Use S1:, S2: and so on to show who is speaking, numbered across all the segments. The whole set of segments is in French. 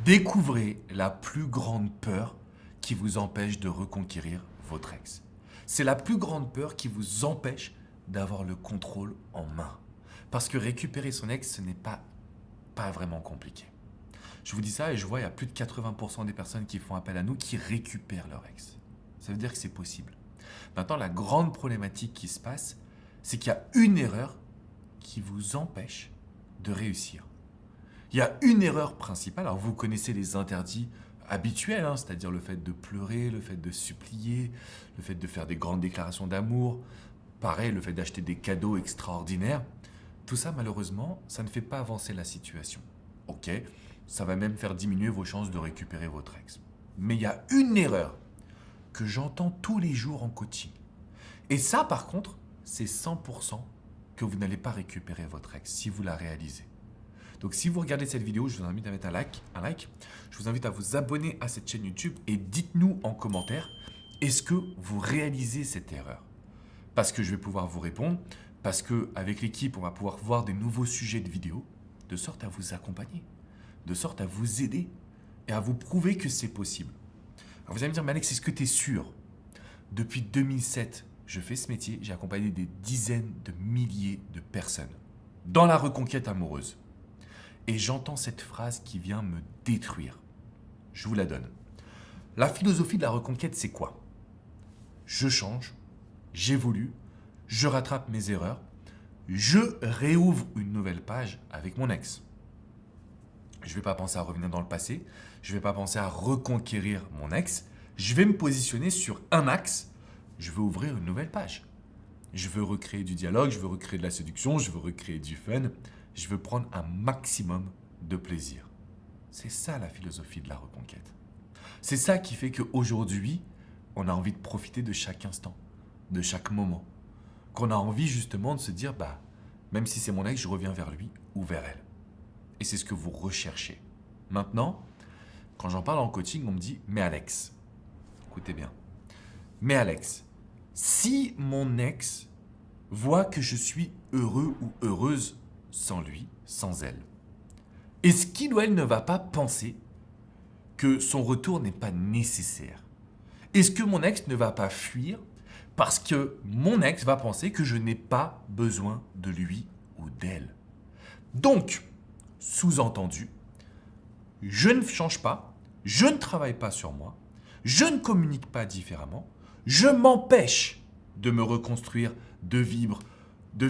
S1: Découvrez la plus grande peur qui vous empêche de reconquérir votre ex. C'est la plus grande peur qui vous empêche d'avoir le contrôle en main. Parce que récupérer son ex, ce n'est pas vraiment compliqué. Je vous dis ça et je vois il y a plus de 80% des personnes qui font appel à nous qui récupèrent leur ex. Ça veut dire que c'est possible. Maintenant, la grande problématique qui se passe, c'est qu'il y a une erreur qui vous empêche de réussir. Il y a une erreur principale. Alors vous connaissez les interdits habituels, hein, c'est-à-dire le fait de pleurer, le fait de supplier, le fait de faire des grandes déclarations d'amour, pareil, le fait d'acheter des cadeaux extraordinaires. Tout ça, malheureusement, ça ne fait pas avancer la situation. Ok, ça va même faire diminuer vos chances de récupérer votre ex. Mais il y a une erreur que j'entends tous les jours en coaching. Et ça, par contre, c'est 100% que vous n'allez pas récupérer votre ex si vous la réalisez. Donc si vous regardez cette vidéo, je vous invite à mettre un like. Je vous invite à vous abonner à cette chaîne YouTube et dites-nous en commentaire, est-ce que vous réalisez cette erreur? Parce que je vais pouvoir vous répondre, parce qu'avec l'équipe, on va pouvoir voir des nouveaux sujets de vidéos, de sorte à vous accompagner, de sorte à vous aider et à vous prouver que c'est possible. Alors vous allez me dire, mais Alex, est-ce que tu es sûr? Depuis 2007, je fais ce métier, j'ai accompagné des dizaines de milliers de personnes dans la reconquête amoureuse. Et j'entends cette phrase qui vient me détruire. Je vous la donne. La philosophie de la reconquête, c'est quoi? Je change, j'évolue, je rattrape mes erreurs, je réouvre une nouvelle page avec mon ex. Je ne vais pas penser à revenir dans le passé, je ne vais pas penser à reconquérir mon ex, je vais me positionner sur un axe, je veux ouvrir une nouvelle page. Je veux recréer du dialogue, je veux recréer de la séduction, je veux recréer du fun, je veux prendre un maximum de plaisir. C'est ça la philosophie de la reconquête. C'est ça qui fait qu'aujourd'hui, on a envie de profiter de chaque instant, de chaque moment. Qu'on a envie justement de se dire, même si c'est mon ex, je reviens vers lui ou vers elle. Et c'est ce que vous recherchez. Maintenant, quand j'en parle en coaching, on me dit, mais Alex, écoutez bien, mais Alex, si mon ex voit que je suis heureux ou heureuse sans lui, sans elle, est-ce qu'il ou elle ne va pas penser que son retour n'est pas nécessaire? Est-ce que mon ex ne va pas fuir parce que mon ex va penser que je n'ai pas besoin de lui ou d'elle? Donc, sous-entendu, je ne change pas, je ne travaille pas sur moi, je ne communique pas différemment, je m'empêche de me reconstruire, de vivre, de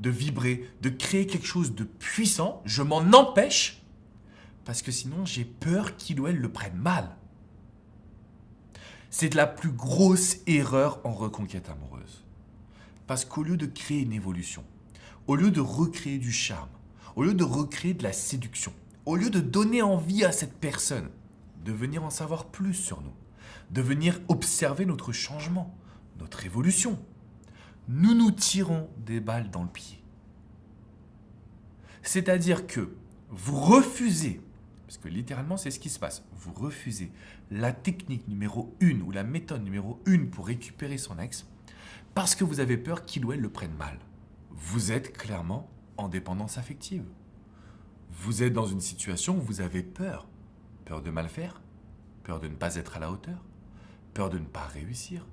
S1: vibrer, de créer quelque chose de puissant, je m'en empêche parce que sinon j'ai peur qu'il ou elle le prenne mal. C'est de la plus grosse erreur en reconquête amoureuse. Parce qu'au lieu de créer une évolution, au lieu de recréer du charme, au lieu de recréer de la séduction, au lieu de donner envie à cette personne de venir en savoir plus sur nous, de venir observer notre changement, notre évolution, nous nous tirons des balles dans le pied. C'est-à-dire que vous refusez, parce que littéralement c'est ce qui se passe, vous refusez la technique numéro 1 ou la méthode numéro 1 pour récupérer son ex parce que vous avez peur qu'il ou elle le prenne mal. Vous êtes clairement en dépendance affective. Vous êtes dans une situation où vous avez peur. Peur de mal faire, peur de ne pas être à la hauteur, peur de ne pas réussir,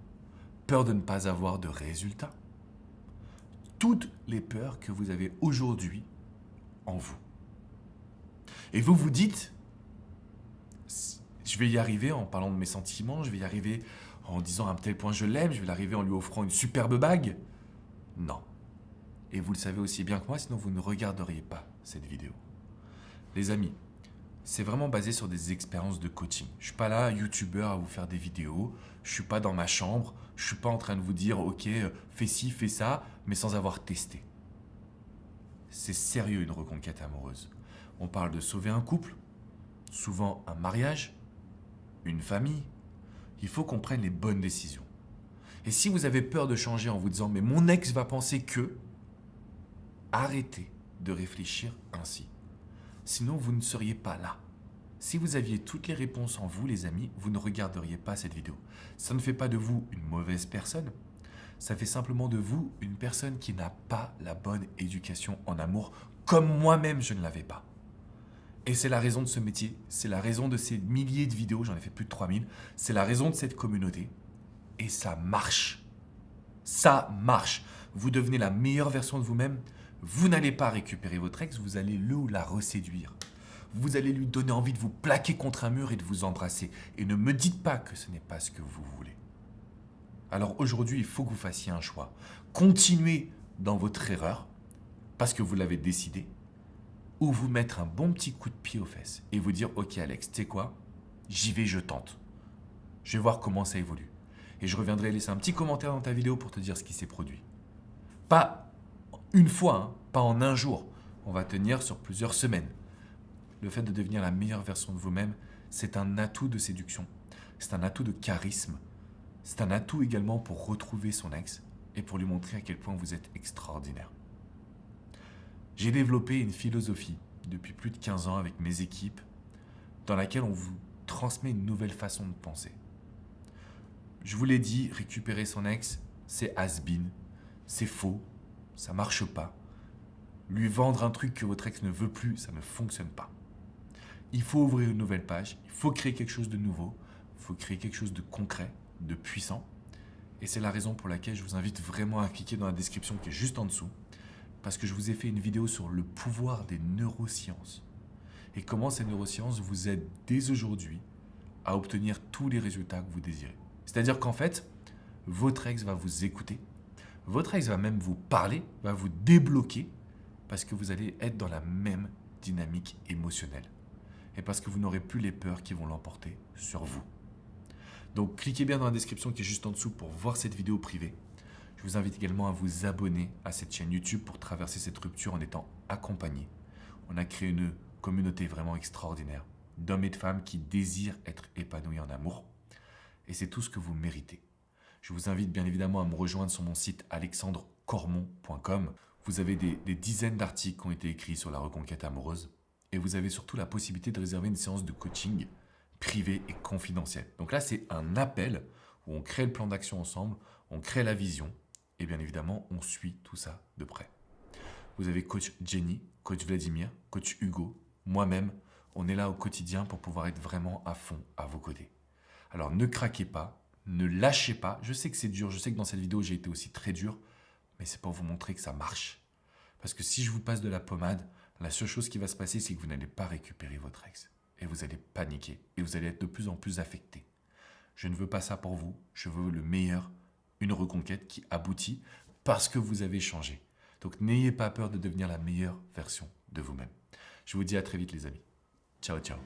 S1: peur de ne pas avoir de résultats. Toutes les peurs que vous avez aujourd'hui en vous. Et vous vous dites, je vais y arriver en parlant de mes sentiments, je vais y arriver en disant à un tel point je l'aime, je vais y arriver en lui offrant une superbe bague. Non. Et vous le savez aussi bien que moi, sinon vous ne regarderiez pas cette vidéo. Les amis, c'est vraiment basé sur des expériences de coaching. Je ne suis pas là, youtubeur, à vous faire des vidéos. Je ne suis pas dans ma chambre. Je ne suis pas en train de vous dire, ok, fais ci, fais ça, mais sans avoir testé. C'est sérieux une reconquête amoureuse. On parle de sauver un couple, souvent un mariage, une famille. Il faut qu'on prenne les bonnes décisions. Et si vous avez peur de changer en vous disant, mais mon ex va penser que, arrêtez de réfléchir ainsi. Sinon, vous ne seriez pas là. Si vous aviez toutes les réponses en vous, les amis, vous ne regarderiez pas cette vidéo. Ça ne fait pas de vous une mauvaise personne. Ça fait simplement de vous une personne qui n'a pas la bonne éducation en amour, comme moi-même je ne l'avais pas. Et c'est la raison de ce métier, c'est la raison de ces milliers de vidéos, j'en ai fait plus de 3000, c'est la raison de cette communauté. Et ça marche. Ça marche. Vous devenez la meilleure version de vous-même. Vous n'allez pas récupérer votre ex, vous allez le ou la reséduire. Vous allez lui donner envie de vous plaquer contre un mur et de vous embrasser. Et ne me dites pas que ce n'est pas ce que vous voulez. Alors aujourd'hui, il faut que vous fassiez un choix. Continuez dans votre erreur, parce que vous l'avez décidé, ou vous mettre un bon petit coup de pied aux fesses et vous dire « Ok Alex, tu sais quoi? J'y vais, je tente. Je vais voir comment ça évolue. Et je reviendrai laisser un petit commentaire dans ta vidéo pour te dire ce qui s'est produit. » Pas une fois, hein, pas en un jour. On va tenir sur plusieurs semaines. Le fait de devenir la meilleure version de vous-même, c'est un atout de séduction. C'est un atout de charisme. C'est un atout également pour retrouver son ex et pour lui montrer à quel point vous êtes extraordinaire. J'ai développé une philosophie depuis plus de 15 ans avec mes équipes dans laquelle on vous transmet une nouvelle façon de penser. Je vous l'ai dit, récupérer son ex, c'est has-been, c'est faux, ça marche pas. Lui vendre un truc que votre ex ne veut plus, ça ne fonctionne pas. Il faut ouvrir une nouvelle page, il faut créer quelque chose de nouveau, il faut créer quelque chose de concret, de puissant. Et c'est la raison pour laquelle je vous invite vraiment à cliquer dans la description qui est juste en dessous, parce que je vous ai fait une vidéo sur le pouvoir des neurosciences et comment ces neurosciences vous aident dès aujourd'hui à obtenir tous les résultats que vous désirez. C'est-à-dire qu'en fait, votre ex va vous écouter, votre ex va même vous parler, va vous débloquer, parce que vous allez être dans la même dynamique émotionnelle et parce que vous n'aurez plus les peurs qui vont l'emporter sur vous. Donc cliquez bien dans la description qui est juste en dessous pour voir cette vidéo privée. Je vous invite également à vous abonner à cette chaîne YouTube pour traverser cette rupture en étant accompagné. On a créé une communauté vraiment extraordinaire d'hommes et de femmes qui désirent être épanouis en amour. Et c'est tout ce que vous méritez. Je vous invite bien évidemment à me rejoindre sur mon site alexandrecormon.com. Vous avez des dizaines d'articles qui ont été écrits sur la reconquête amoureuse. Et vous avez surtout la possibilité de réserver une séance de coaching privée et confidentielle. Donc là, c'est un appel où on crée le plan d'action ensemble, on crée la vision. Et bien évidemment, on suit tout ça de près. Vous avez coach Jenny, coach Vladimir, coach Hugo, moi-même. On est là au quotidien pour pouvoir être vraiment à fond à vos côtés. Alors ne craquez pas, ne lâchez pas. Je sais que c'est dur, je sais que dans cette vidéo, j'ai été aussi très dur. Mais c'est pour vous montrer que ça marche. Parce que si je vous passe de la pommade, la seule chose qui va se passer, c'est que vous n'allez pas récupérer votre ex. Et vous allez paniquer. Et vous allez être de plus en plus affecté. Je ne veux pas ça pour vous. Je veux le meilleur. Une reconquête qui aboutit parce que vous avez changé. Donc n'ayez pas peur de devenir la meilleure version de vous-même. Je vous dis à très vite les amis. Ciao, ciao.